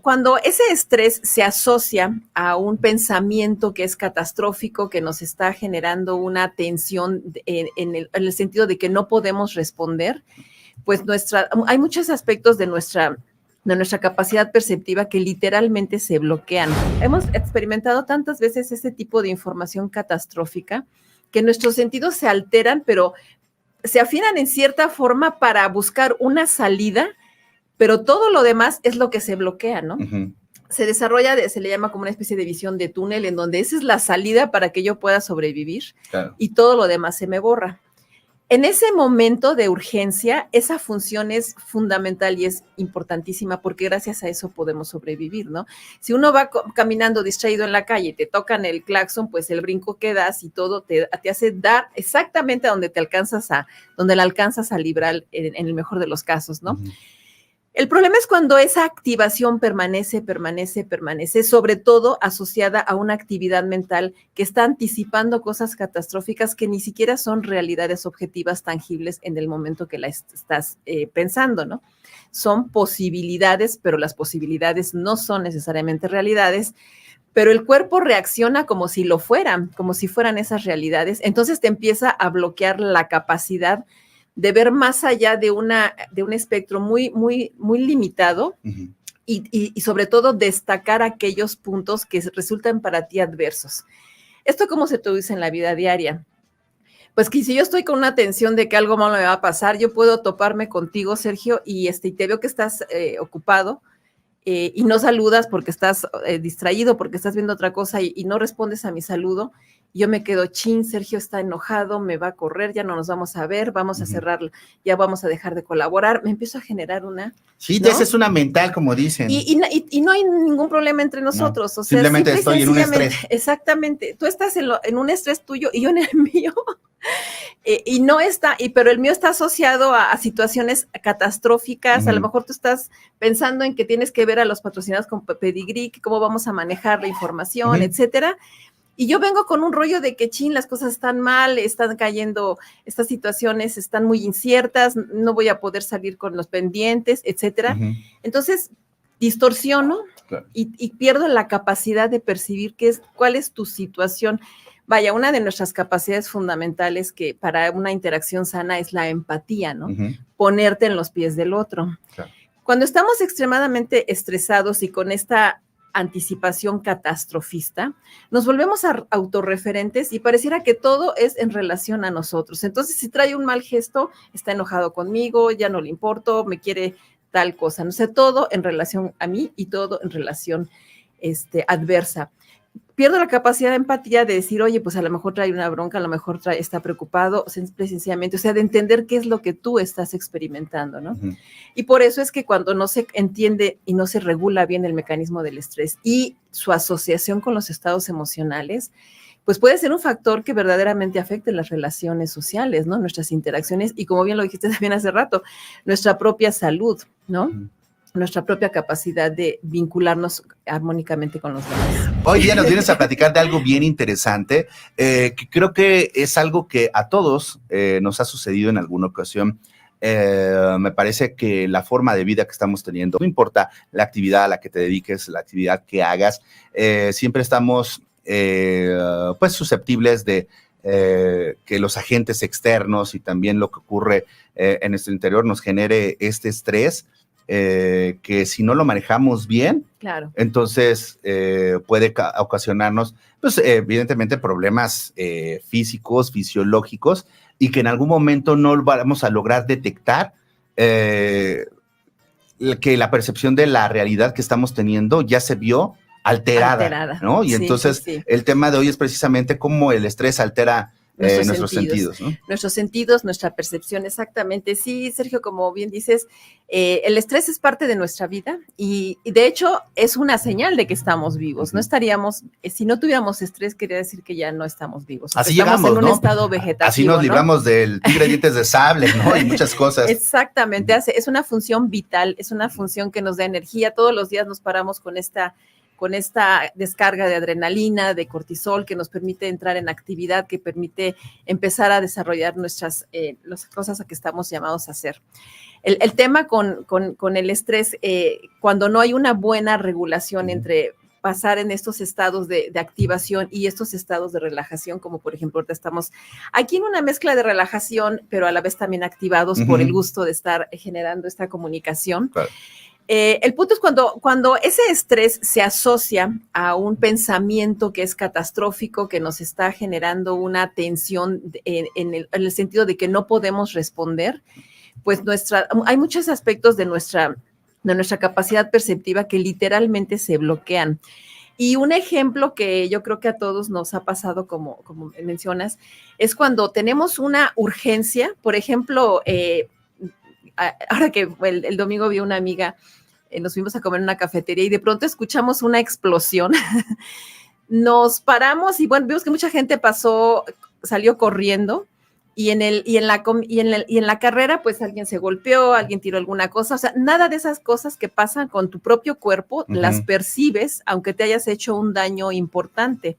Cuando ese estrés se asocia a un pensamiento que es catastrófico, que nos está generando una tensión en el sentido de que no podemos responder, pues hay muchos aspectos de nuestra capacidad perceptiva que literalmente se bloquean. Hemos experimentado tantas veces ese tipo de información catastrófica que nuestros sentidos se alteran, pero se afinan en cierta forma para buscar una salida, pero todo lo demás es lo que se bloquea, ¿no? Ujú. Se desarrolla, se le llama como una especie de visión de túnel, en donde esa es la salida para que yo pueda sobrevivir, Claro. y todo lo demás se me borra. En ese momento de urgencia, esa función es fundamental y es importantísima, porque gracias a eso podemos sobrevivir, ¿no? Si uno va caminando distraído en la calle y te tocan el claxon, pues el brinco que das y todo te hace dar exactamente a donde la alcanzas a librar en el mejor de los casos, ¿no? Ujú. El problema es cuando esa activación permanece, sobre todo asociada a una actividad mental que está anticipando cosas catastróficas que ni siquiera son realidades objetivas tangibles en el momento que la estás pensando, ¿no? Son posibilidades, pero las posibilidades no son necesariamente realidades, pero el cuerpo reacciona como si lo fueran, como si fueran esas realidades. Entonces te empieza a bloquear la capacidad de ver más allá de un espectro muy, muy, muy limitado. Ujú. Y sobre todo destacar aquellos puntos que resultan para ti adversos. ¿Esto cómo se traduce en la vida diaria? Pues que si yo estoy con una tensión de que algo malo me va a pasar, yo puedo toparme contigo, Sergio, y te veo que estás ocupado, y no saludas porque estás distraído, porque estás viendo otra cosa y no respondes a mi saludo. Yo me quedo, chin, Sergio está enojado, me va a correr, ya no nos vamos a ver, vamos a cerrar, ya vamos a dejar de colaborar. Me empiezo a generar una... Sí, ¿no? esa es una mental, como dicen. Y no hay ningún problema entre nosotros. No, o sea, simplemente estoy en un estrés. Exactamente. Tú estás en un estrés tuyo y yo en el mío. Y no está, pero el mío está asociado a situaciones catastróficas. Ujú. A lo mejor tú estás pensando en que tienes que ver a los patrocinados con Pedigrí, cómo vamos a manejar la información, etcétera. Y yo vengo con un rollo de que, chin, las cosas están mal, están cayendo, estas situaciones están muy inciertas, no voy a poder salir con los pendientes, etcétera. Ujú. Entonces, distorsiono. Claro. Y pierdo la capacidad de percibir cuál es tu situación. Vaya, una de nuestras capacidades fundamentales que para una interacción sana es la empatía, ¿no? Ujú. Ponerte en los pies del otro. Claro. Cuando estamos extremadamente estresados y con esta anticipación catastrofista, nos volvemos autorreferentes y pareciera que todo es en relación a nosotros. Entonces, si trae un mal gesto, está enojado conmigo, ya no le importo, me quiere tal cosa. No sé, todo en relación a mí y todo en relación adversa. Pierdo la capacidad de empatía de decir, oye, pues a lo mejor trae una bronca, a lo mejor está preocupado, sencillamente, o sea, de entender qué es lo que tú estás experimentando, ¿no? Ujú. Y por eso es que cuando no se entiende y no se regula bien el mecanismo del estrés y su asociación con los estados emocionales, pues puede ser un factor que verdaderamente afecte las relaciones sociales, ¿no? Nuestras interacciones y, como bien lo dijiste también hace rato, nuestra propia salud, ¿no? Ujú. Nuestra propia capacidad de vincularnos armónicamente con los demás. Hoy día nos vienes a platicar de algo bien interesante, que creo que es algo que a todos nos ha sucedido en alguna ocasión. Me parece que la forma de vida que estamos teniendo, no importa la actividad a la que te dediques, la actividad que hagas, siempre estamos pues susceptibles de que los agentes externos y también lo que ocurre en nuestro interior nos genere este estrés, que si no lo manejamos bien, Claro. entonces puede ocasionarnos, pues evidentemente problemas físicos, fisiológicos, y que en algún momento no vamos a lograr detectar que la percepción de la realidad que estamos teniendo ya se vio alterada. ¿no? Y Sí, entonces sí. el tema de hoy es precisamente cómo el estrés altera nuestros sentidos, ¿no? Nuestros sentidos, nuestra percepción, exactamente. Sí, Sergio, como bien dices, el estrés es parte de nuestra vida y de hecho es una señal de que estamos vivos. No estaríamos, si no tuviéramos estrés, quería decir que ya no estamos vivos. Así estamos llegamos, en un ¿no? estado vegetativo. Así nos libramos, ¿no?, del tigre dientes de sable, ¿no? Y muchas cosas. Exactamente, es una función vital, es una función que nos da energía. Todos los días nos paramos con esta con esta descarga de adrenalina, de cortisol, que nos permite entrar en actividad, que permite empezar a desarrollar las cosas a que estamos llamados a hacer. El tema con el estrés, cuando no hay una buena regulación entre pasar en estos estados de activación y estos estados de relajación, como por ejemplo ahorita estamos aquí en una mezcla de relajación, pero a la vez también activados por el gusto de estar generando esta comunicación. Claro. El punto es cuando ese estrés se asocia a un pensamiento que es catastrófico, que nos está generando una tensión en el sentido de que no podemos responder, pues hay muchos aspectos de nuestra capacidad perceptiva que literalmente se bloquean. Y un ejemplo que yo creo que a todos nos ha pasado, como mencionas, es cuando tenemos una urgencia. Por ejemplo, ahora que el domingo vi una amiga, nos fuimos a comer en una cafetería y de pronto escuchamos una explosión. Nos paramos y bueno, vimos que mucha gente salió corriendo. Y en la carrera, pues alguien se golpeó, alguien tiró alguna cosa, o sea, nada de esas cosas que pasan con tu propio cuerpo, las percibes, aunque te hayas hecho un daño importante,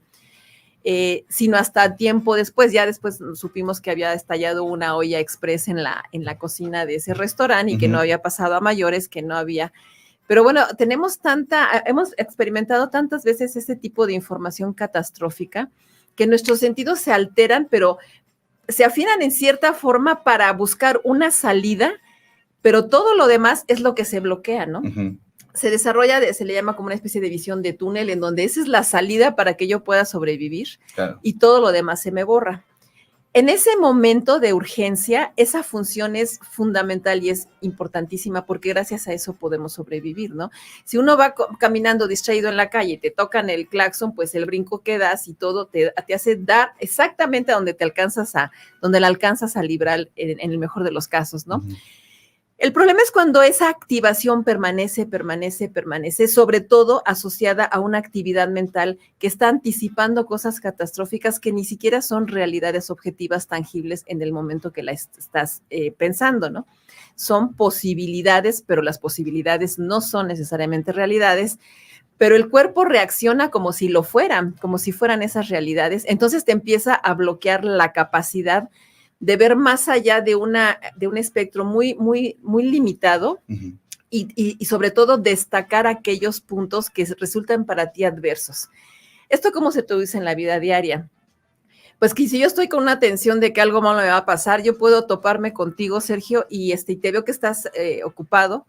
sino hasta tiempo después. Ya después supimos que había estallado una olla express en la cocina de ese restaurante y que no había pasado a mayores, que no había. Pero bueno, hemos experimentado tantas veces ese tipo de información catastrófica que nuestros sentidos se alteran, pero se afinan en cierta forma para buscar una salida, pero todo lo demás es lo que se bloquea, ¿no? Se desarrolla, se le llama como una especie de visión de túnel, en donde esa es la salida para que yo pueda sobrevivir, claro, y todo lo demás se me borra. En ese momento de urgencia, esa función es fundamental y es importantísima porque gracias a eso podemos sobrevivir, ¿no? Si uno va caminando distraído en la calle y te tocan el claxon, pues el brinco que das y todo te hace dar exactamente a donde donde la alcanzas a librar en el mejor de los casos, ¿no? El problema es cuando esa activación permanece, sobre todo asociada a una actividad mental que está anticipando cosas catastróficas que ni siquiera son realidades objetivas tangibles en el momento que la estás pensando, ¿no? Son posibilidades, pero las posibilidades no son necesariamente realidades, pero el cuerpo reacciona como si lo fueran, como si fueran esas realidades. Entonces te empieza a bloquear la capacidad de ver más allá de un espectro muy, muy, muy limitado y sobre todo destacar aquellos puntos que resultan para ti adversos. ¿Esto cómo se traduce en la vida diaria? Pues que si yo estoy con una tensión de que algo malo me va a pasar, yo puedo toparme contigo, Sergio, y te veo que estás ocupado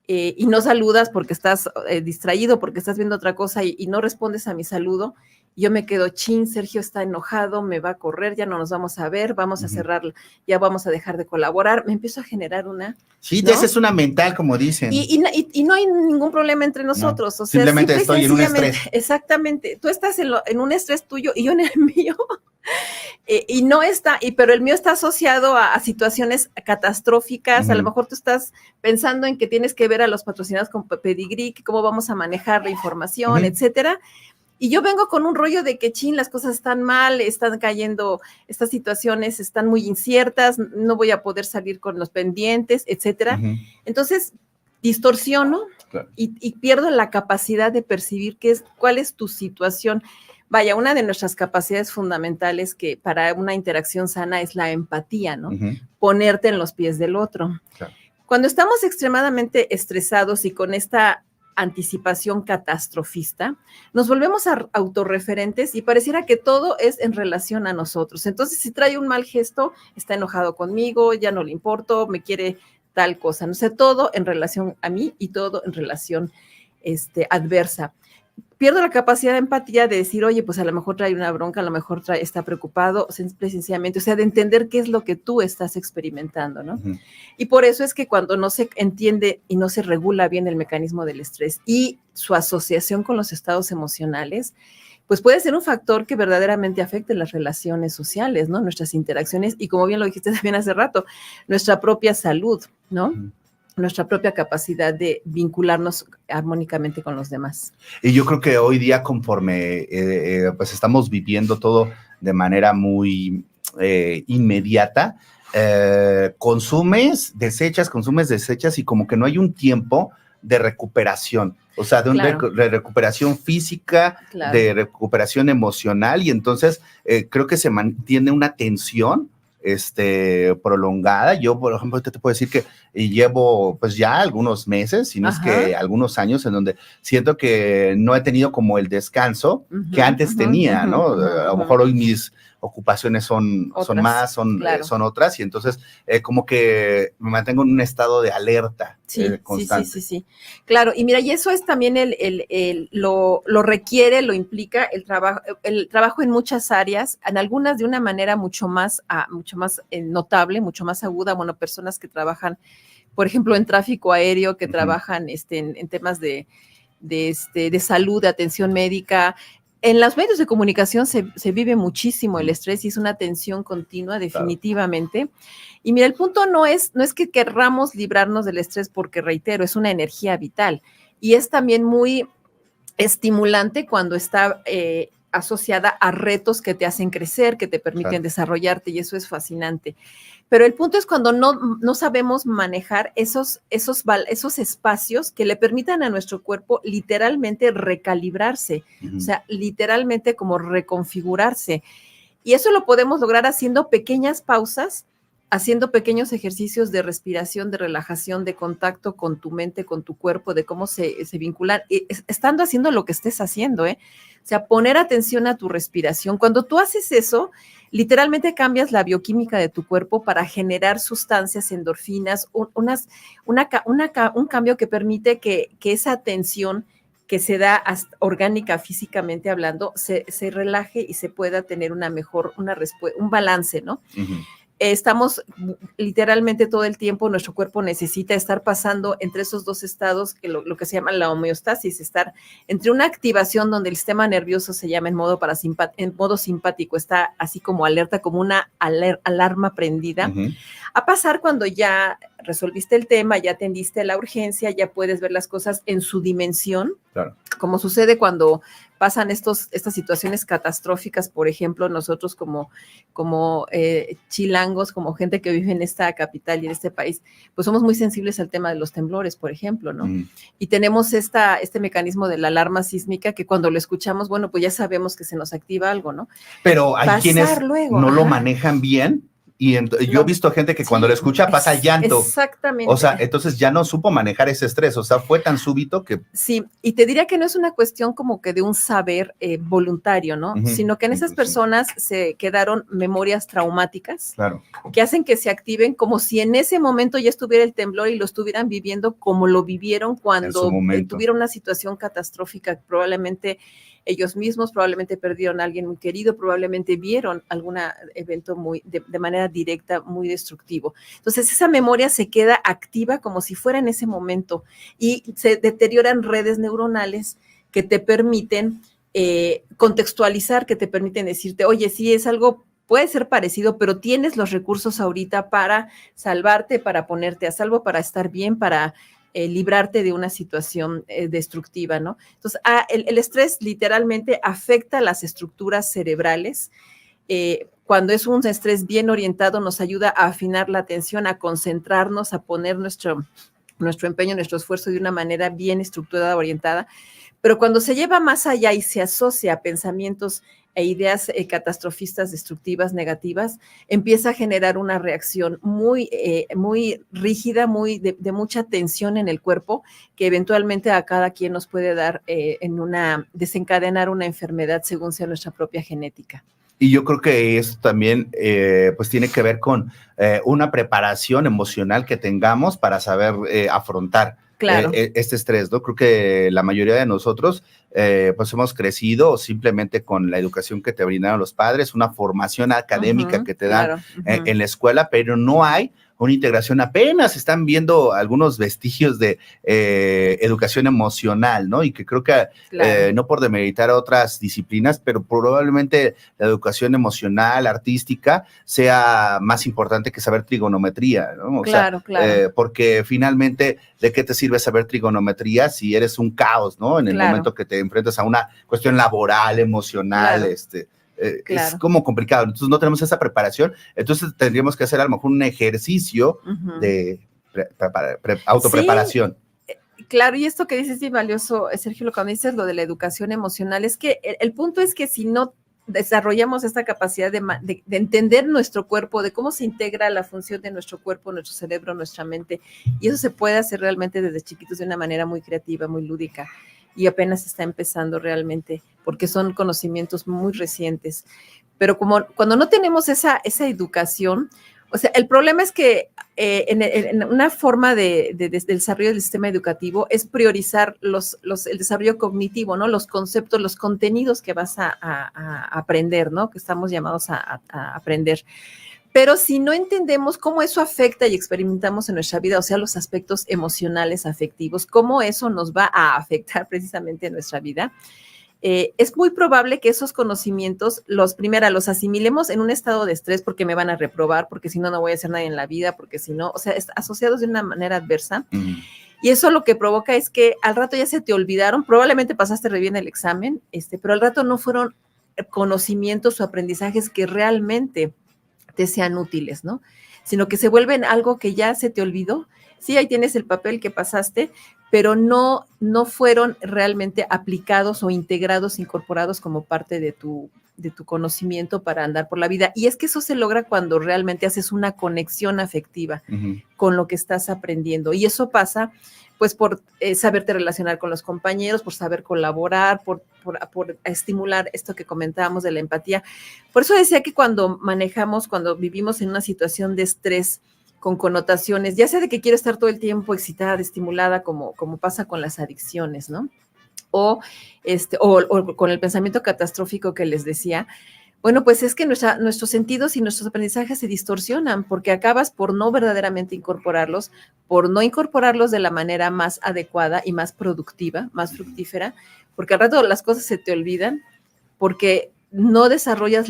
y no saludas porque estás distraído, porque estás viendo otra cosa y no respondes a mi saludo. Yo me quedo, Sergio está enojado, me va a correr, ya no nos vamos a ver, vamos a cerrar, ya vamos a dejar de colaborar. Me empiezo a generar una... Sí, ¿no? Esa es una mental, como dicen. Y no hay ningún problema entre nosotros. No, o sea, simplemente estoy en un estrés. Exactamente. Tú estás en un estrés tuyo y yo en el mío. Pero el mío está asociado a situaciones catastróficas. A lo mejor tú estás pensando en que tienes que ver a los patrocinados con Pedigrí, cómo vamos a manejar la información, etcétera. Y yo vengo con un rollo de que, las cosas están mal, están cayendo, estas situaciones están muy inciertas, no voy a poder salir con los pendientes, etcétera. Entonces, distorsiono y pierdo la capacidad de percibir cuál es tu situación. Vaya, una de nuestras capacidades fundamentales que para una interacción sana es la empatía, ¿no? Ponerte en los pies del otro. Claro. Cuando estamos extremadamente estresados y con esta anticipación catastrofista, nos volvemos autorreferentes y pareciera que todo es en relación a nosotros. Entonces, si trae un mal gesto, está enojado conmigo, ya no le importo, me quiere tal cosa. No sé, todo en relación a mí y todo en relación adversa. Pierdo la capacidad de empatía de decir, oye, pues a lo mejor trae una bronca, a lo mejor está preocupado, sencillamente, o sea, de entender qué es lo que tú estás experimentando, ¿no? Y por eso es que cuando no se entiende y no se regula bien el mecanismo del estrés y su asociación con los estados emocionales, pues puede ser un factor que verdaderamente afecte las relaciones sociales, ¿no? Nuestras interacciones y, como bien lo dijiste también hace rato, nuestra propia salud, ¿no? Nuestra propia capacidad de vincularnos armónicamente con los demás. Y yo creo que hoy día, conforme pues estamos viviendo todo de manera muy inmediata, consumes, desechas y como que no hay un tiempo de recuperación, o sea, de, de recuperación física, de recuperación emocional, y entonces creo que se mantiene una tensión prolongada. Yo, por ejemplo, te puedo decir que llevo pues ya algunos meses, si no es que algunos años, en donde siento que no he tenido como el descanso que antes tenía, ¿no? A lo mejor hoy mis ocupaciones son más, son otras, y entonces como que me mantengo en un estado de alerta constante. Sí. Claro, y mira, y eso es también lo requiere, lo implica el trabajo en muchas áreas, en algunas de una manera mucho más notable, mucho más aguda. Bueno, personas que trabajan, por ejemplo, en tráfico aéreo, que trabajan en temas de salud, de atención médica. En los medios de comunicación se vive muchísimo el estrés y es una tensión continua, definitivamente. Y mira, el punto no es que querramos librarnos del estrés, porque, reitero, es una energía vital y es también muy estimulante cuando está asociada a retos que te hacen crecer, que te permiten desarrollarte, y eso es fascinante. Pero el punto es cuando no sabemos manejar esos espacios que le permitan a nuestro cuerpo literalmente recalibrarse, o sea, literalmente como reconfigurarse. Y eso lo podemos lograr haciendo pequeñas pausas, haciendo pequeños ejercicios de respiración, de relajación, de contacto con tu mente, con tu cuerpo, de cómo se vinculan, estando haciendo lo que estés haciendo, O sea, poner atención a tu respiración. Cuando tú haces eso, literalmente cambias la bioquímica de tu cuerpo para generar sustancias, endorfinas, un cambio que permite que esa tensión que se da orgánica, físicamente hablando, se relaje y se pueda tener un balance, ¿no? Estamos literalmente todo el tiempo, nuestro cuerpo necesita estar pasando entre esos dos estados, que lo que se llama la homeostasis, estar entre una activación donde el sistema nervioso se llama en modo simpático, está así como alerta, como una alarma prendida, a pasar cuando ya resolviste el tema, ya atendiste la urgencia, ya puedes ver las cosas en su dimensión, como sucede cuando pasan estas situaciones catastróficas. Por ejemplo, nosotros como chilangos, como gente que vive en esta capital y en este país, pues somos muy sensibles al tema de los temblores, por ejemplo, ¿no? Y tenemos este mecanismo de la alarma sísmica que cuando lo escuchamos, bueno, pues ya sabemos que se nos activa algo, ¿no? Pero hay quienes no lo manejan bien. Y yo he visto gente que cuando lo escucha pasa llanto. Exactamente. O sea, entonces ya no supo manejar ese estrés, o sea, fue tan súbito que... Sí, y te diría que no es una cuestión como que de un saber voluntario, ¿no? Sino que en esas personas se quedaron memorias traumáticas que hacen que se activen como si en ese momento ya estuviera el temblor y lo estuvieran viviendo como lo vivieron cuando tuvieron una situación catastrófica. Probablemente ellos mismos, probablemente perdieron a alguien muy querido, probablemente vieron algún evento de manera directa, muy destructivo. Entonces, esa memoria se queda activa como si fuera en ese momento y se deterioran redes neuronales que te permiten contextualizar, que te permiten decirte, oye, sí, es algo, puede ser parecido, pero tienes los recursos ahorita para salvarte, para ponerte a salvo, para estar bien, para librarte de una situación destructiva, ¿no? Entonces, el estrés literalmente afecta las estructuras cerebrales. Cuando es un estrés bien orientado, nos ayuda a afinar la atención, a concentrarnos, a poner nuestro empeño, nuestro esfuerzo de una manera bien estructurada, orientada. Pero cuando se lleva más allá y se asocia a pensamientos e ideas catastrofistas, destructivas, negativas, empieza a generar una reacción muy rígida, de mucha tensión en el cuerpo, que eventualmente a cada quien nos puede dar desencadenar una enfermedad según sea nuestra propia genética. Y yo creo que eso también pues tiene que ver con una preparación emocional que tengamos para saber afrontar este estrés, ¿no? Creo que la mayoría de nosotros pues hemos crecido simplemente con la educación que te brindaron los padres, una formación académica que te dan en la escuela, pero no hay una integración. Apenas están viendo algunos vestigios de educación emocional, ¿no? Y que creo que no por demeritar otras disciplinas, pero probablemente la educación emocional, artística, sea más importante que saber trigonometría, ¿no? O sea, porque finalmente, ¿de qué te sirve saber trigonometría si eres un caos, ¿no? En el momento que te enfrentas a una cuestión laboral, emocional, es como complicado. Entonces no tenemos esa preparación, entonces tendríamos que hacer a lo mejor un ejercicio de autopreparación. Claro, y esto que dices es bien valioso, Sergio, lo que dices, lo de la educación emocional, es que el punto es que si no desarrollamos esta capacidad de entender nuestro cuerpo, de cómo se integra la función de nuestro cuerpo, nuestro cerebro, nuestra mente, y eso se puede hacer realmente desde chiquitos de una manera muy creativa, muy lúdica, y apenas está empezando realmente, porque son conocimientos muy recientes. Pero como cuando no tenemos esa educación, o sea, el problema es que en una forma de desarrollo del sistema educativo es priorizar el desarrollo cognitivo, ¿no? Los conceptos, los contenidos que vas a aprender, ¿no? Que estamos llamados a aprender. Pero si no entendemos cómo eso afecta y experimentamos en nuestra vida, o sea, los aspectos emocionales, afectivos, cómo eso nos va a afectar precisamente en nuestra vida, es muy probable que esos conocimientos los asimilemos en un estado de estrés porque me van a reprobar, porque si no, no voy a hacer nada en la vida, porque si no, o sea, asociados de una manera adversa. Y eso lo que provoca es que al rato ya se te olvidaron, probablemente pasaste re bien el examen, pero al rato no fueron conocimientos o aprendizajes que realmente te sean útiles, ¿no? Sino que se vuelven algo que ya se te olvidó. Sí, ahí tienes el papel que pasaste, pero no fueron realmente aplicados o integrados, incorporados como parte de tu conocimiento para andar por la vida. Y es que eso se logra cuando realmente haces una conexión afectiva con lo que estás aprendiendo. Y eso pasa pues por saberte relacionar con los compañeros, por saber colaborar, por estimular esto que comentábamos de la empatía. Por eso decía que cuando vivimos en una situación de estrés con connotaciones, ya sea de que quiero estar todo el tiempo excitada, estimulada, como pasa con las adicciones, ¿no? O con el pensamiento catastrófico que les decía, bueno, pues es que nuestros sentidos y nuestros aprendizajes se distorsionan porque acabas por no verdaderamente incorporarlos, por no incorporarlos de la manera más adecuada y más productiva, más fructífera, porque al rato las cosas se te olvidan, porque no desarrollas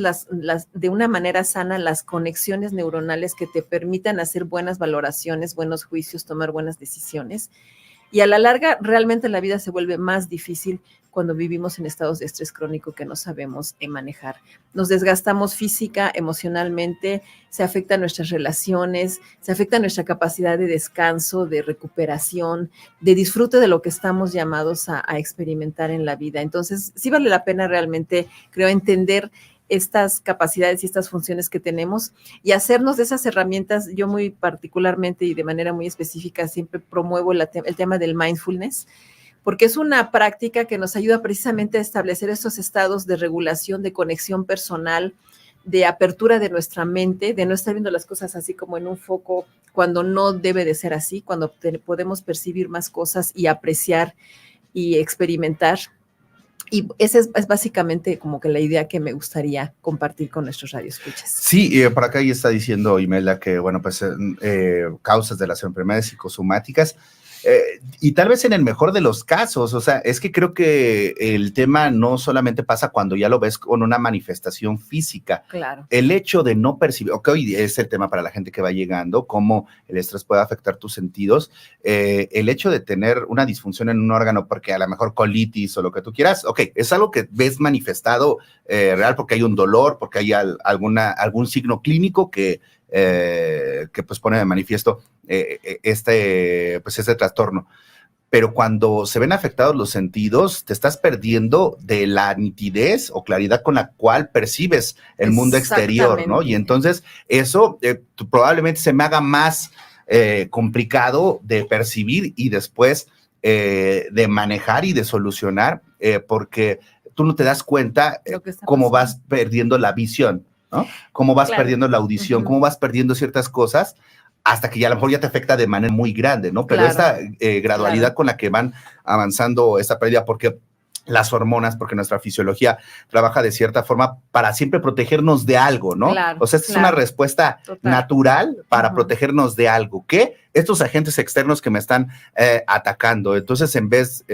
de una manera sana las conexiones neuronales que te permitan hacer buenas valoraciones, buenos juicios, tomar buenas decisiones. Y a la larga, realmente la vida se vuelve más difícil cuando vivimos en estados de estrés crónico que no sabemos manejar. Nos desgastamos física, emocionalmente, se afectan nuestras relaciones, se afecta nuestra capacidad de descanso, de recuperación, de disfrute de lo que estamos llamados a experimentar en la vida. Entonces, sí vale la pena realmente, creo, entender estas capacidades y estas funciones que tenemos y hacernos de esas herramientas. Yo muy particularmente y de manera muy específica siempre promuevo el tema del mindfulness, porque es una práctica que nos ayuda precisamente a establecer estos estados de regulación, de conexión personal, de apertura de nuestra mente, de no estar viendo las cosas así como en un foco cuando no debe de ser así, cuando podemos percibir más cosas y apreciar y experimentar. Y esa es básicamente como que la idea que me gustaría compartir con nuestros radioescuchas. Sí, por acá ya está diciendo Imelda que, bueno, pues causas de las enfermedades psicosomáticas, y tal vez en el mejor de los casos, o sea, es que creo que el tema no solamente pasa cuando ya lo ves con una manifestación física. Claro. El hecho de no percibir, ok, hoy es el tema para la gente que va llegando, cómo el estrés puede afectar tus sentidos, el hecho de tener una disfunción en un órgano, porque a lo mejor colitis o lo que tú quieras, ok, es algo que ves manifestado real porque hay un dolor, porque hay algún signo clínico que pues pone de manifiesto este trastorno. Pero cuando se ven afectados los sentidos, te estás perdiendo de la nitidez o claridad con la cual percibes el mundo exterior, ¿no? Y entonces eso probablemente se me haga más complicado de percibir y después de manejar y de solucionar, porque tú no te das cuenta cómo vas perdiendo la visión, ¿no? Cómo vas perdiendo la audición, cómo vas perdiendo ciertas cosas, hasta que ya a lo mejor ya te afecta de manera muy grande, ¿no? Pero esta gradualidad con la que van avanzando esta pérdida, porque las hormonas, porque nuestra fisiología trabaja de cierta forma para siempre protegernos de algo, ¿no? O sea, esta es una respuesta natural para protegernos de algo, que estos agentes externos que me están atacando. Entonces, en vez,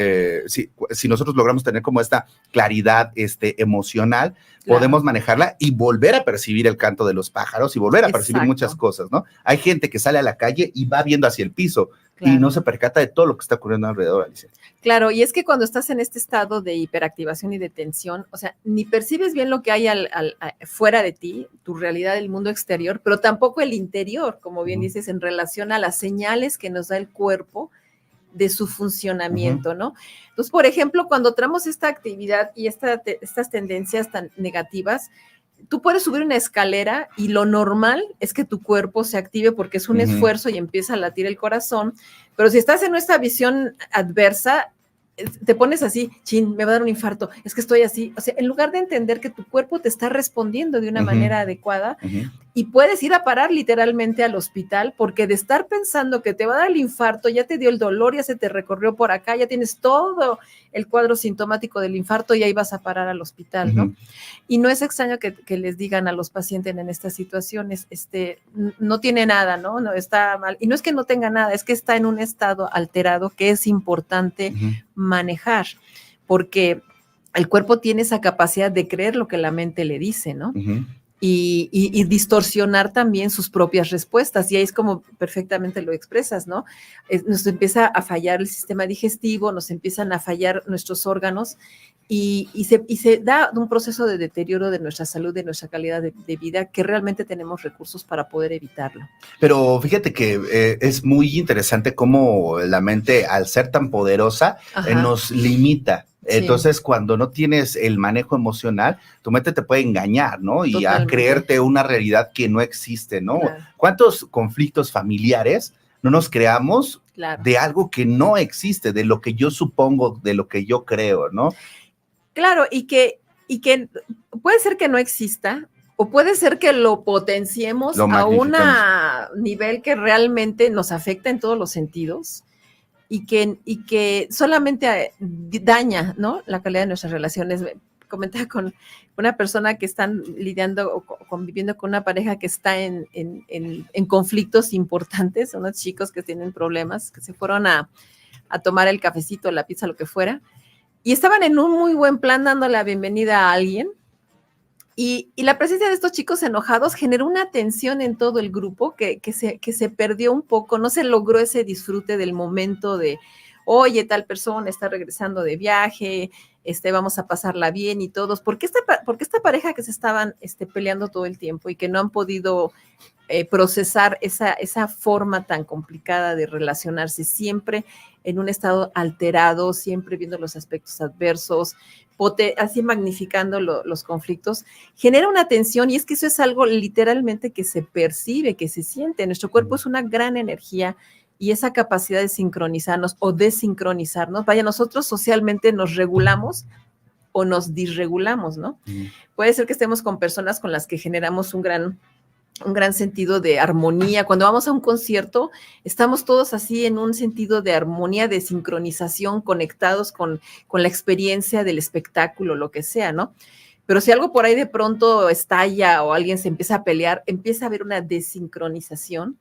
si nosotros logramos tener como esta claridad emocional, podemos manejarla y volver a percibir el canto de los pájaros y volver a percibir muchas cosas, ¿no? Hay gente que sale a la calle y va viendo hacia el piso y no se percata de todo lo que está ocurriendo alrededor, Alicia. Claro, y es que cuando estás en este estado de hiperactivación y de tensión, o sea, ni percibes bien lo que hay fuera de ti, tu realidad del mundo exterior, pero tampoco el interior, como bien dices, en relación a las señales que nos da el cuerpo de su funcionamiento, ¿no? Entonces, por ejemplo, cuando traemos esta actividad y estas tendencias tan negativas, tú puedes subir una escalera y lo normal es que tu cuerpo se active porque es un esfuerzo y empieza a latir el corazón, pero si estás en esta visión adversa, te pones así, chin, me va a dar un infarto, es que estoy así, o sea, en lugar de entender que tu cuerpo te está respondiendo de una manera adecuada, y puedes ir a parar literalmente al hospital, porque de estar pensando que te va a dar el infarto, ya te dio el dolor, ya se te recorrió por acá, ya tienes todo el cuadro sintomático del infarto y ahí vas a parar al hospital, ¿no? Y no es extraño que les digan a los pacientes en estas situaciones, no tiene nada, ¿no? No está mal. Y no es que no tenga nada, es que está en un estado alterado que es importante manejar, porque el cuerpo tiene esa capacidad de creer lo que la mente le dice, ¿no? Y distorsionar también sus propias respuestas. Y ahí es como perfectamente lo expresas, ¿no? Nos empieza a fallar el sistema digestivo, nos empiezan a fallar nuestros órganos y se da un proceso de deterioro de nuestra salud, de nuestra calidad de vida, que realmente tenemos recursos para poder evitarlo. Pero fíjate que es muy interesante cómo la mente, al ser tan poderosa, nos limita. Entonces, cuando no tienes el manejo emocional, tu mente te puede engañar, ¿no? Y totalmente. A creerte una realidad que no existe, ¿no? Claro. ¿Cuántos conflictos familiares no nos creamos de algo que no existe, de lo que yo supongo, de lo que yo creo, ¿no? Claro, y que puede ser que no exista, o puede ser que lo potenciemos a un nivel que realmente nos afecta en todos los sentidos. Y que solamente daña, ¿no?, la calidad de nuestras relaciones. Comentaba con una persona que están lidiando o conviviendo con una pareja que está en conflictos importantes, unos chicos que tienen problemas, que se fueron a tomar el cafecito, la pizza, lo que fuera, y estaban en un muy buen plan dando la bienvenida a alguien. Y la presencia de estos chicos enojados generó una tensión en todo el grupo que se perdió un poco, no se logró ese disfrute del momento de, oye, tal persona está regresando de viaje, vamos a pasarla bien y todos. ¿Por qué esta pareja que se estaban peleando todo el tiempo y que no han podido procesar esa forma tan complicada de relacionarse, siempre en un estado alterado, siempre viendo los aspectos adversos, así magnificando los conflictos, genera una tensión? Y es que eso es algo literalmente que se percibe, que se siente. Nuestro cuerpo es una gran energía y esa capacidad de sincronizarnos o desincronizarnos, vaya, nosotros socialmente nos regulamos o nos disregulamos, ¿no? Puede ser que estemos con personas con las que generamos un gran sentido de armonía. Cuando vamos a un concierto, estamos todos así en un sentido de armonía, de sincronización, conectados con la experiencia del espectáculo, lo que sea, ¿no? Pero si algo por ahí de pronto estalla o alguien se empieza a pelear, empieza a haber una desincronización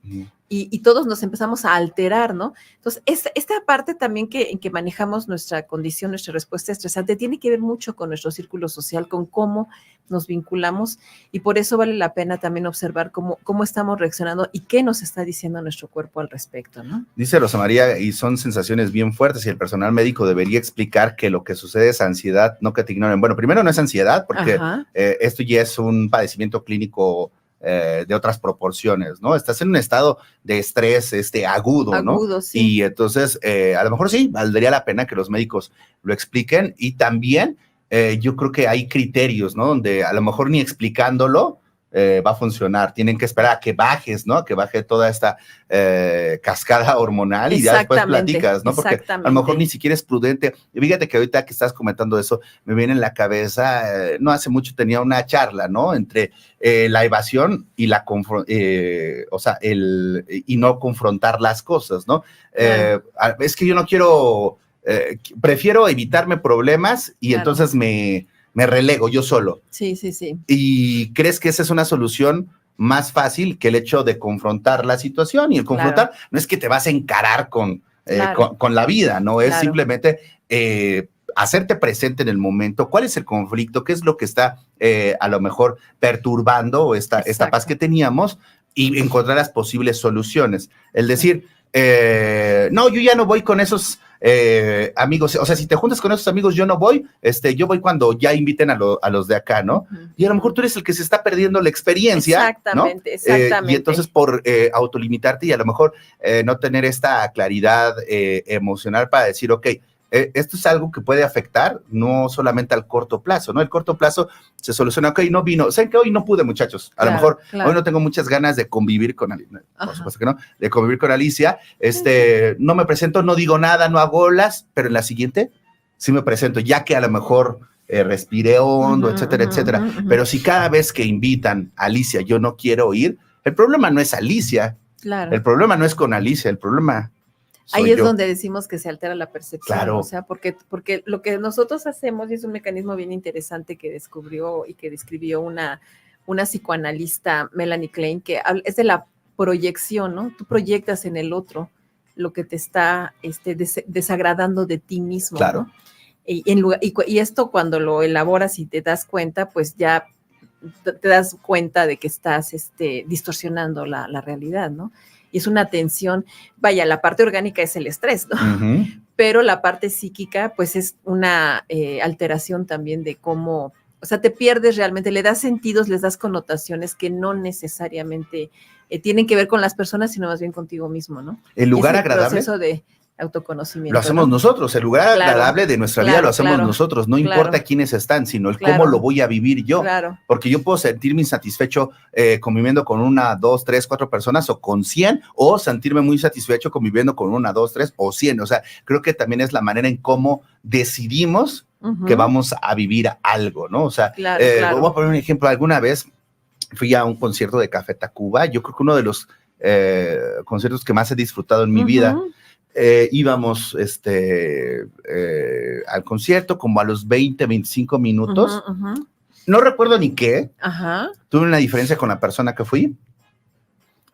y todos nos empezamos a alterar, ¿no? Entonces, esta parte también en que manejamos nuestra condición, nuestra respuesta estresante, tiene que ver mucho con nuestro círculo social, con cómo nos vinculamos, y por eso vale la pena también observar cómo estamos reaccionando y qué nos está diciendo nuestro cuerpo al respecto, ¿no? Dice Rosa María, y son sensaciones bien fuertes y el personal médico debería explicar que lo que sucede es ansiedad, no que te ignoren. Bueno, primero no es ansiedad, porque esto ya es un padecimiento clínico de otras proporciones, ¿no? Estás en un estado de estrés agudo, ¿no? Sí. Y entonces, a lo mejor sí, valdría la pena que los médicos lo expliquen, y también yo creo que hay criterios, ¿no? Donde a lo mejor ni explicándolo va a funcionar. Tienen que esperar a que bajes, ¿no? A que baje toda esta cascada hormonal y ya después platicas, ¿no? Porque a lo mejor ni siquiera es prudente. Y fíjate que ahorita que estás comentando eso, me viene en la cabeza, no hace mucho tenía una charla, ¿no? Entre la evasión y y no confrontar las cosas, ¿no? Es que yo no quiero, prefiero evitarme problemas y entonces me relego yo solo. Sí. ¿Y crees que esa es una solución más fácil que el hecho de confrontar la situación? Y el confrontar no es que te vas a encarar con la vida, ¿no? Es simplemente hacerte presente en el momento. ¿Cuál es el conflicto? ¿Qué es lo que está a lo mejor perturbando esta paz que teníamos? Y encontrar las posibles soluciones. El decir, no, yo ya no voy con esos amigos, o sea, si te juntas con esos amigos, yo no voy, yo voy cuando ya inviten a los de acá, ¿no? Y a lo mejor tú eres el que se está perdiendo la experiencia, exactamente, ¿no? Exactamente. Y entonces por autolimitarte y a lo mejor no tener esta claridad emocional para decir, ok, esto es algo que puede afectar no solamente al corto plazo, ¿no? El corto plazo se soluciona, ok, no vino, ¿saben que hoy no pude, muchachos? A lo mejor hoy no tengo muchas ganas de convivir con Alicia, por supuesto que no, de convivir con Alicia, no me presento, no digo nada, no hago olas, pero en la siguiente sí me presento, ya que a lo mejor respiré hondo, etcétera, etcétera. Pero si cada vez que invitan a Alicia yo no quiero ir, el problema no es Alicia, el problema no es con Alicia, el problema ahí es donde decimos que se altera la percepción, claro. O sea, porque lo que nosotros hacemos, y es un mecanismo bien interesante que descubrió y que describió una psicoanalista, Melanie Klein, que es de la proyección, ¿no? Tú proyectas en el otro lo que te está desagradando de ti mismo, claro. ¿no? Y esto cuando lo elaboras y te das cuenta, pues ya te das cuenta de que estás distorsionando la realidad, ¿no? Y es una tensión, vaya, la parte orgánica es el estrés, ¿no? Pero la parte psíquica, pues es una alteración también de cómo, o sea, te pierdes realmente, le das sentidos, les das connotaciones que no necesariamente tienen que ver con las personas, sino más bien contigo mismo, ¿no? El lugar agradable. El proceso de autoconocimiento. Lo hacemos nosotros, el lugar agradable de nuestra vida lo hacemos nosotros, no importa quiénes están, sino el cómo lo voy a vivir yo, porque yo puedo sentirme insatisfecho conviviendo con 1, 2, 3, 4 personas o con 100, o sentirme muy satisfecho conviviendo con 1, 2, 3 o 100, o sea, creo que también es la manera en cómo decidimos que vamos a vivir algo, ¿no? O sea, voy a poner un ejemplo, alguna vez fui a un concierto de Café Tacuba, yo creo que uno de los conciertos que más he disfrutado en mi vida. Íbamos al concierto como a los 20, 25 minutos. No recuerdo ni qué. Tuve una diferencia con la persona que fui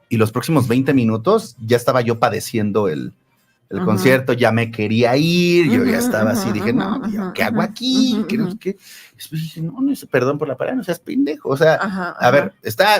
y los próximos 20 minutos ya estaba yo padeciendo el concierto, ya me quería ir, yo ya estaba así, dije, no, ¿qué hago aquí? ¿Qué? Después dije, no, perdón por la palabra, no seas pendejo, o sea, a ver,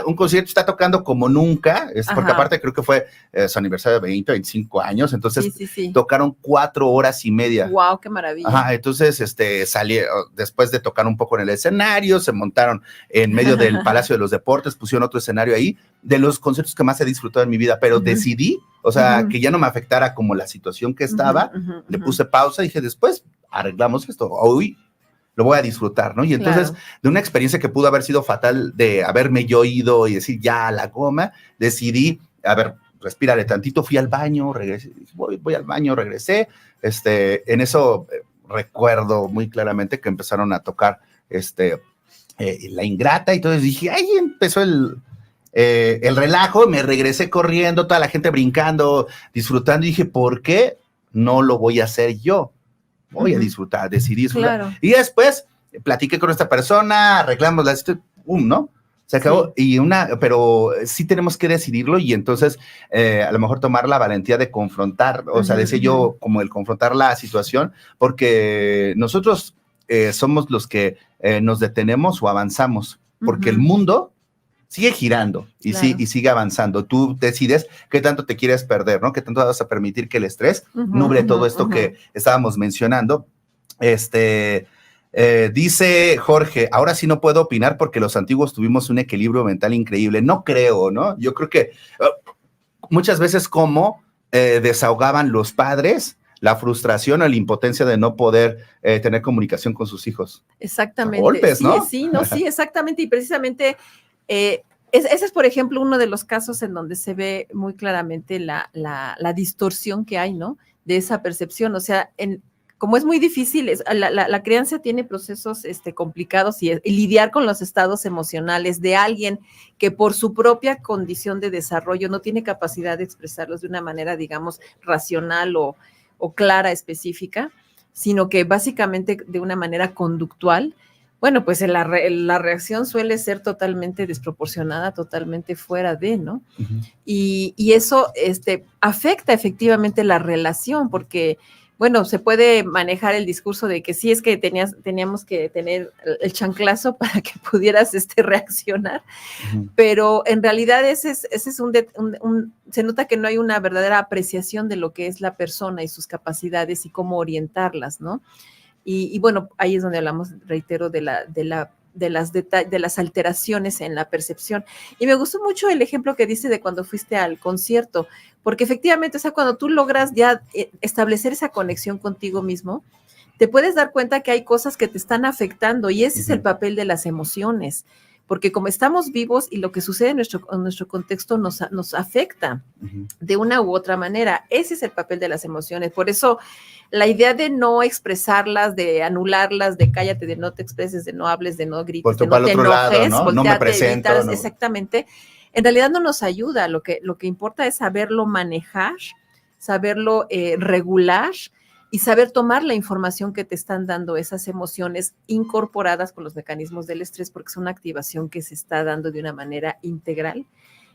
un concierto está tocando como nunca, porque aparte creo que fue su aniversario de 20, 25 años, entonces tocaron 4 horas y media. ¡Wow, qué maravilla! Entonces, salieron, después de tocar un poco en el escenario, se montaron en medio del Palacio de los Deportes, pusieron otro escenario ahí, de los conciertos que más he disfrutado en mi vida, pero decidí, o sea, que ya no me afectara como la situación que estaba, le puse pausa y dije, después arreglamos esto, hoy lo voy a disfrutar, ¿no? Y entonces, de una experiencia que pudo haber sido fatal, de haberme yo ido y decir, ya a la goma, decidí, a ver, respírale tantito, fui al baño, regresé, voy al baño, regresé, en eso recuerdo muy claramente que empezaron a tocar, La Ingrata, y entonces dije, ahí empezó el relajo, me regresé corriendo, toda la gente brincando, disfrutando, y dije, ¿por qué no lo voy a hacer yo? Voy a disfrutar, decidí disfrutar. Y después platiqué con esta persona, arreglamos la situación, ¿no? Se acabó. Pero sí tenemos que decidirlo y entonces a lo mejor tomar la valentía de confrontar, o sea, decía yo, como el confrontar la situación, porque nosotros somos los que nos detenemos o avanzamos, porque el mundo sigue girando y sigue avanzando. Tú decides qué tanto te quieres perder, ¿no? Qué tanto vas a permitir que el estrés nuble todo esto que estábamos mencionando. Dice Jorge, ahora sí no puedo opinar porque los antiguos tuvimos un equilibrio mental increíble. No creo, ¿no? Yo creo que muchas veces como desahogaban los padres la frustración o la impotencia de no poder tener comunicación con sus hijos. Exactamente. Golpes, ¿no? Sí, exactamente. Y precisamente ese es, por ejemplo, uno de los casos en donde se ve muy claramente la distorsión que hay, ¿no? De esa percepción. O sea, como es muy difícil, la crianza tiene procesos complicados y lidiar con los estados emocionales de alguien que por su propia condición de desarrollo no tiene capacidad de expresarlos de una manera, digamos, racional o clara, específica, sino que básicamente de una manera conductual. Bueno, pues la reacción suele ser totalmente desproporcionada, totalmente fuera de, ¿no? Y eso afecta efectivamente la relación, porque bueno, se puede manejar el discurso de que sí es que teníamos que tener el chanclazo para que pudieras reaccionar, pero en realidad ese es se nota que no hay una verdadera apreciación de lo que es la persona y sus capacidades y cómo orientarlas, ¿no? Y bueno, ahí es donde hablamos, reitero, de las alteraciones en la percepción. Y me gustó mucho el ejemplo que dice de cuando fuiste al concierto, porque efectivamente, o sea, cuando tú logras ya establecer esa conexión contigo mismo, te puedes dar cuenta que hay cosas que te están afectando y ese es el papel de las emociones, porque como estamos vivos y lo que sucede en nuestro contexto nos afecta de una u otra manera. Ese es el papel de las emociones. Por eso la idea de no expresarlas, de anularlas, de cállate, de no te expreses, de no hables, de no grites, de no te enojes, lado, ¿no? Me presento, evitar, exactamente, en realidad no nos ayuda. Lo que importa es saberlo manejar, saberlo regular y saber tomar la información que te están dando esas emociones incorporadas con los mecanismos del estrés, porque es una activación que se está dando de una manera integral,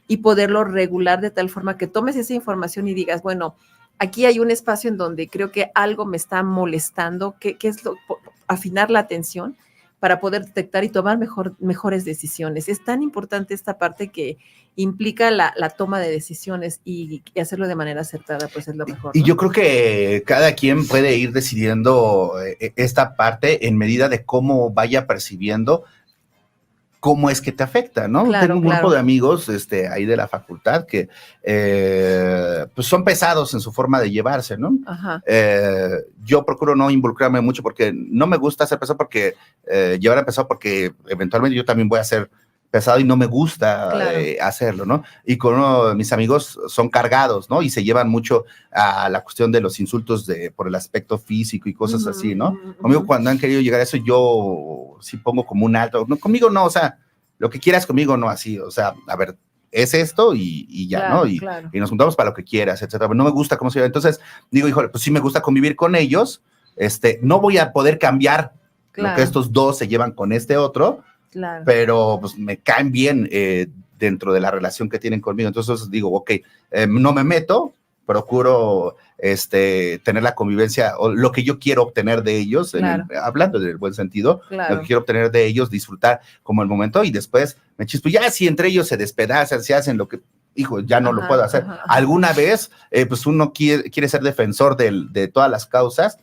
y poderlo regular de tal forma que tomes esa información y digas, bueno, aquí hay un espacio en donde creo que algo me está molestando, ¿qué es afinar la atención para poder detectar y tomar mejores decisiones? Es tan importante esta parte que implica la toma de decisiones y hacerlo de manera acertada, pues es lo mejor, ¿no? Y yo creo que cada quien puede ir decidiendo esta parte en medida de cómo vaya percibiendo cómo es que te afecta, ¿no? Claro, tengo un grupo de amigos ahí de la facultad que pues son pesados en su forma de llevarse, ¿no? Yo procuro no involucrarme mucho porque no me gusta ser pesado, porque llevar a pesado, porque eventualmente yo también voy a ser pesado y no me gusta hacerlo, ¿no? Y con uno de mis amigos son cargados, ¿no? Y se llevan mucho a la cuestión de los insultos por el aspecto físico y cosas así, ¿no? Conmigo, cuando han querido llegar a eso, yo sí pongo como un alto. No, conmigo no, o sea, lo que quieras conmigo no así, o sea, a ver, es esto y ya, claro, ¿no? Y nos juntamos para lo que quieras, etcétera. Pero no me gusta cómo se llama. Entonces, digo, híjole, pues sí me gusta convivir con ellos, no voy a poder cambiar lo que estos dos se llevan con este otro, pero pues me caen bien dentro de la relación que tienen conmigo. Entonces digo, ok, no me meto, procuro tener la convivencia o lo que yo quiero obtener de ellos, hablando del buen sentido, lo que quiero obtener de ellos, disfrutar como el momento, y después me chispo. Ya si entre ellos se despedazan, se hacen lo que, hijo, ya no lo puedo hacer. Alguna vez, pues uno quiere ser defensor de todas las causas,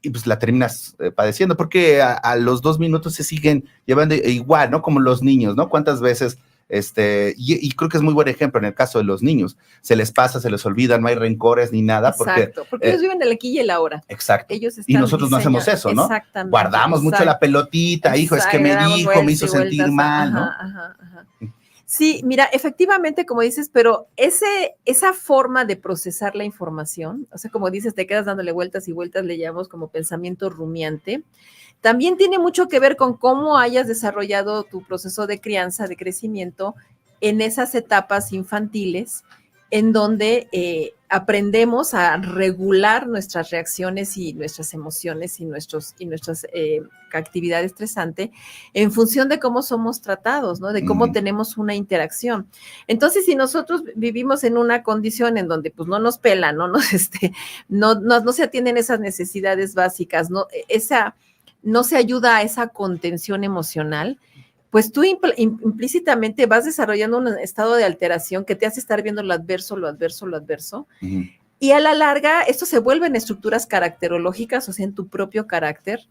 y pues la terminas padeciendo, porque a los 2 minutos se siguen llevando igual, ¿no? Como los niños, ¿no? ¿Cuántas veces? Y creo que es muy buen ejemplo en el caso de los niños. Se les pasa, se les olvida, no hay rencores ni nada. Exacto, porque ellos viven el aquí y el ahora. Exacto. Y nosotros no hacemos eso, ¿no? Guardamos mucho la pelotita, hijo, es que me dijo, me hizo sentir mal, ¿no? Sí, mira, efectivamente, como dices, pero esa forma de procesar la información, o sea, como dices, te quedas dándole vueltas y vueltas, le llamamos como pensamiento rumiante, también tiene mucho que ver con cómo hayas desarrollado tu proceso de crianza, de crecimiento en esas etapas infantiles, en donde aprendemos a regular nuestras reacciones y nuestras emociones y nuestras actividad estresante en función de cómo somos tratados, ¿no? De cómo tenemos una interacción. Entonces, si nosotros vivimos en una condición en donde pues no nos pelan, no se atienden esas necesidades básicas, no se ayuda a esa contención emocional, pues tú implícitamente vas desarrollando un estado de alteración que te hace estar viendo lo adverso, y a la larga esto se vuelve en estructuras caracterológicas, o sea, en tu propio carácter,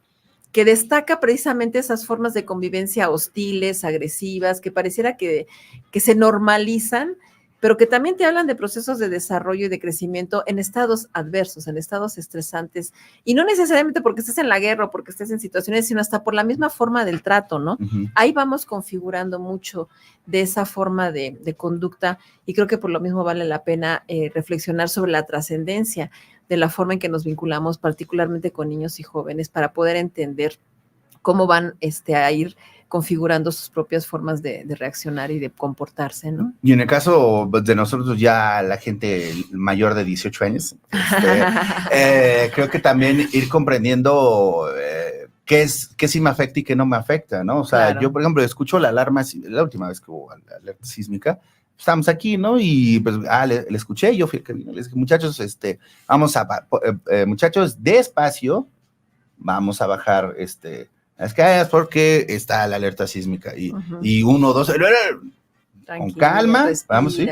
que destaca precisamente esas formas de convivencia hostiles, agresivas, que pareciera que se normalizan, pero que también te hablan de procesos de desarrollo y de crecimiento en estados adversos, en estados estresantes, y no necesariamente porque estés en la guerra o porque estés en situaciones, sino hasta por la misma forma del trato, ¿no? Ahí vamos configurando mucho de esa forma de conducta, y creo que por lo mismo vale la pena reflexionar sobre la trascendencia de la forma en que nos vinculamos, particularmente con niños y jóvenes, para poder entender cómo van a ir configurando sus propias formas de reaccionar y de comportarse, ¿no? Y en el caso de nosotros, ya la gente mayor de 18 años, creo que también ir comprendiendo qué sí me afecta y qué no me afecta, ¿no? O sea, yo, por ejemplo, escucho la alarma, la última vez que hubo alerta sísmica, estamos aquí, ¿no? Y pues, le escuché, yo fui el que vino, les dije, muchachos, muchachos, despacio, vamos a bajar, las calles porque está la alerta sísmica, y 1, 2, con calma, respira, vamos, sí,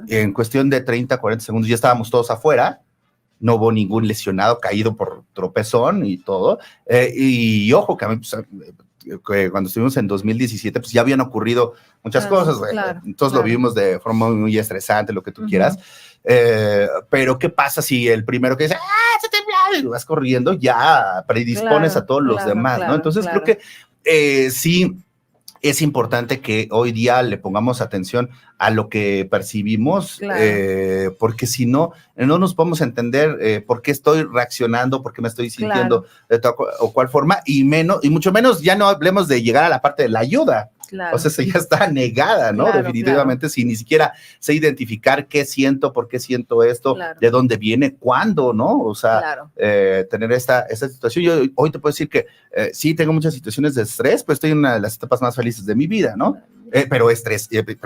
en cuestión de 30, 40 segundos ya estábamos todos afuera, no hubo ningún lesionado caído por tropezón y todo, y ojo, que a mí, pues, cuando estuvimos en 2017, pues ya habían ocurrido muchas cosas, claro, entonces lo vivimos de forma muy estresante, lo que tú quieras, pero ¿qué pasa si el primero que dice, se tembló, y vas corriendo, ya predispones a todos los demás, ¿no? Entonces creo que sí es importante que hoy día le pongamos atención a lo que percibimos, porque si no, no nos podemos entender por qué estoy reaccionando, por qué me estoy sintiendo de tal o cual forma, y mucho menos ya no hablemos de llegar a la parte de la ayuda. Claro. O sea, esa ya está negada, ¿no? Definitivamente, si ni siquiera sé identificar qué siento, por qué siento esto, de dónde viene, cuándo, ¿no? O sea, tener esta situación. Yo hoy te puedo decir que sí tengo muchas situaciones de estrés, pero estoy en una de las etapas más felices de mi vida, ¿no? Pero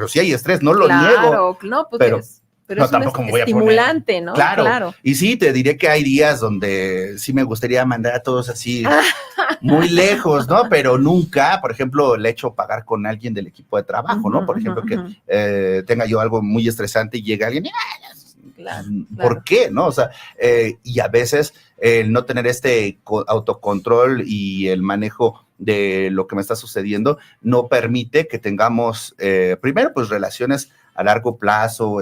sí hay estrés, no lo niego. No, pues pero no, es un estimulante, ¿no? Claro. Y sí, te diré que hay días donde sí me gustaría mandar a todos así muy lejos, ¿no? Pero nunca, por ejemplo, le echo pagar con alguien del equipo de trabajo, ¿no? Por ejemplo, que tenga yo algo muy estresante y llega alguien, ¿por qué? ¿No? O sea, y a veces el no tener este autocontrol y el manejo de lo que me está sucediendo no permite que tengamos, primero, pues relaciones a largo plazo,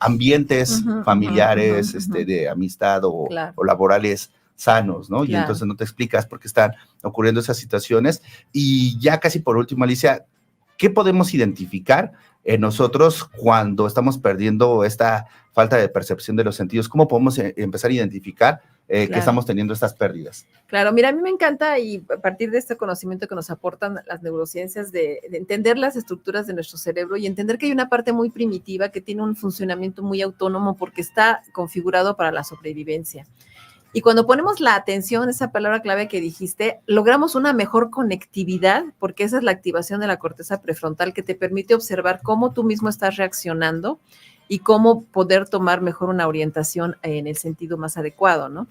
ambientes familiares, de amistad o laborales sanos, ¿no? Y entonces no te explicas por qué están ocurriendo esas situaciones. Y ya casi por último, Alicia, ¿qué podemos identificar en nosotros cuando estamos perdiendo esta falta de percepción de los sentidos? ¿Cómo podemos empezar a identificar que estamos teniendo estas pérdidas? Claro, mira, a mí me encanta, y a partir de este conocimiento que nos aportan las neurociencias, de entender las estructuras de nuestro cerebro y entender que hay una parte muy primitiva que tiene un funcionamiento muy autónomo porque está configurado para la sobrevivencia. Y cuando ponemos la atención, esa palabra clave que dijiste, logramos una mejor conectividad, porque esa es la activación de la corteza prefrontal que te permite observar cómo tú mismo estás reaccionando y cómo poder tomar mejor una orientación en el sentido más adecuado, ¿no?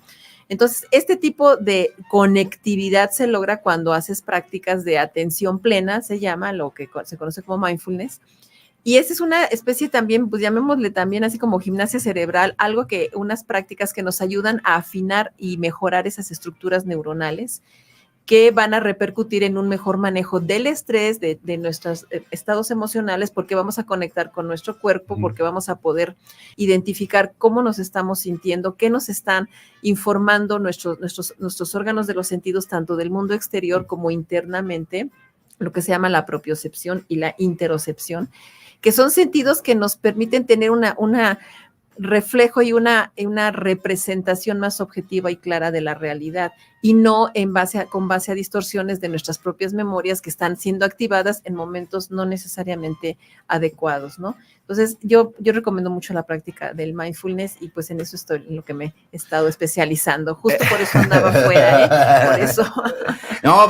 Entonces, este tipo de conectividad se logra cuando haces prácticas de atención plena, se llama, lo que se conoce como mindfulness. Y esa es una especie también, pues llamémosle también así como gimnasia cerebral, unas prácticas que nos ayudan a afinar y mejorar esas estructuras neuronales que van a repercutir en un mejor manejo del estrés, de nuestros estados emocionales, porque vamos a conectar con nuestro cuerpo, porque vamos a poder identificar cómo nos estamos sintiendo, qué nos están informando nuestros órganos de los sentidos, tanto del mundo exterior como internamente, lo que se llama la propiocepción y la interocepción, que son sentidos que nos permiten tener una reflejo y una representación más objetiva y clara de la realidad, y no con base a distorsiones de nuestras propias memorias que están siendo activadas en momentos no necesariamente adecuados, ¿no? Entonces, yo recomiendo mucho la práctica del mindfulness, y pues en eso estoy, en lo que me he estado especializando. Justo por eso andaba afuera, por eso. No,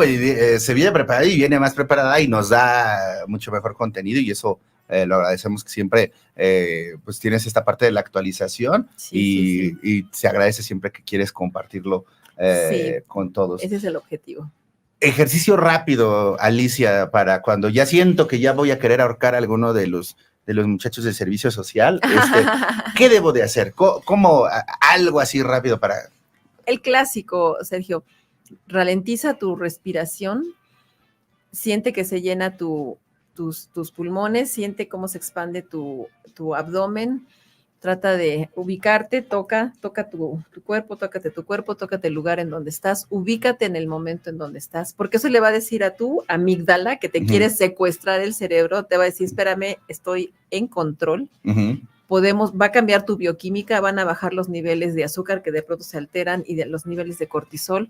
se viene preparada y viene más preparada y nos da mucho mejor contenido, y eso lo agradecemos, que siempre pues tienes esta parte de la actualización, y se agradece siempre que quieres compartirlo con todos. Ese es el objetivo. Ejercicio rápido, Alicia, para cuando ya siento que ya voy a querer ahorcar a alguno de los muchachos de servicio social. ¿Qué debo de hacer? ¿Cómo algo así rápido para...? El clásico, Sergio, ralentiza tu respiración, siente que se llena tus pulmones, siente cómo se expande tu abdomen, trata de ubicarte, toca tu cuerpo, tócate el lugar en donde estás, ubícate en el momento en donde estás, porque eso le va a decir a tu amígdala, que te quiere secuestrar el cerebro, te va a decir, espérame, estoy en control, va a cambiar tu bioquímica, van a bajar los niveles de azúcar que de pronto se alteran y de los niveles de cortisol.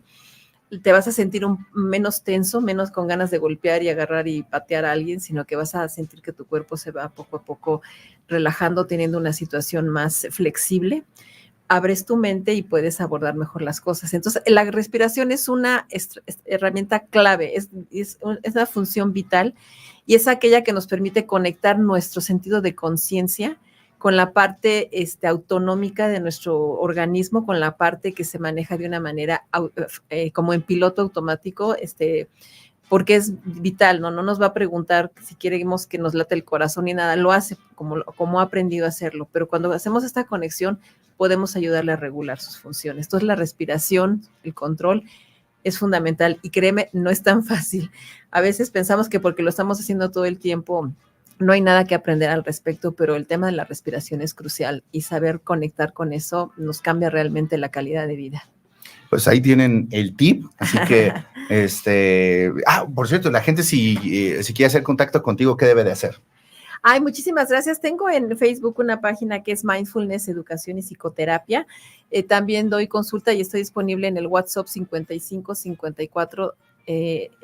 Te vas a sentir menos tenso, menos con ganas de golpear y agarrar y patear a alguien, sino que vas a sentir que tu cuerpo se va poco a poco relajando, teniendo una situación más flexible. abres tu mente y puedes abordar mejor las cosas. Entonces, la respiración es una herramienta clave, es una función vital y es aquella que nos permite conectar nuestro sentido de conciencia con la parte autonómica de nuestro organismo, con la parte que se maneja de una manera como en piloto automático, porque es vital, ¿no? No nos va a preguntar si queremos que nos late el corazón ni nada, lo hace como ha aprendido a hacerlo, pero cuando hacemos esta conexión podemos ayudarle a regular sus funciones. Entonces la respiración, el control es fundamental y créeme, no es tan fácil. A veces pensamos que porque lo estamos haciendo todo el tiempo no hay nada que aprender al respecto, pero el tema de la respiración es crucial y saber conectar con eso nos cambia realmente la calidad de vida. Pues ahí tienen el tip, así que, por cierto, la gente si quiere hacer contacto contigo, ¿qué debe de hacer? Ay, muchísimas gracias. Tengo en Facebook una página que es Mindfulness, Educación y Psicoterapia. También doy consulta y estoy disponible en el WhatsApp 55 54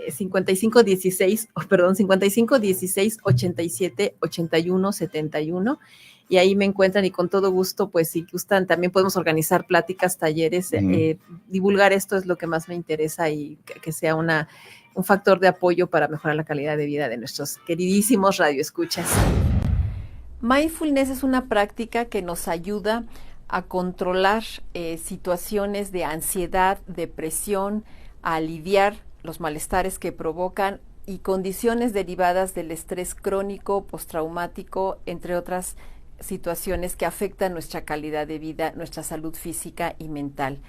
55 16, perdón, 55 16 87 81 71. Y ahí me encuentran y con todo gusto, pues si gustan, también podemos organizar pláticas, talleres, divulgar esto es lo que más me interesa y que sea un factor de apoyo para mejorar la calidad de vida de nuestros queridísimos radioescuchas. Mindfulness es una práctica que nos ayuda a controlar situaciones de ansiedad, depresión, a aliviar los malestares que provocan y condiciones derivadas del estrés crónico, postraumático, entre otras situaciones que afectan nuestra calidad de vida, nuestra salud física y mental.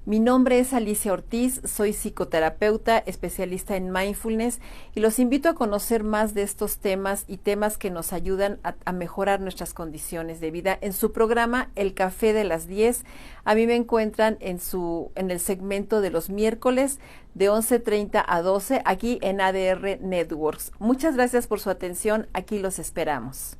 Mi nombre es Alicia Ortiz, soy psicoterapeuta, especialista en mindfulness y los invito a conocer más de estos temas y temas que nos ayudan a mejorar nuestras condiciones de vida en su programa El Café de las 10. A mí me encuentran en el segmento de los miércoles de 11:30 a 12 aquí en ADR Networks. Muchas gracias por su atención, aquí los esperamos.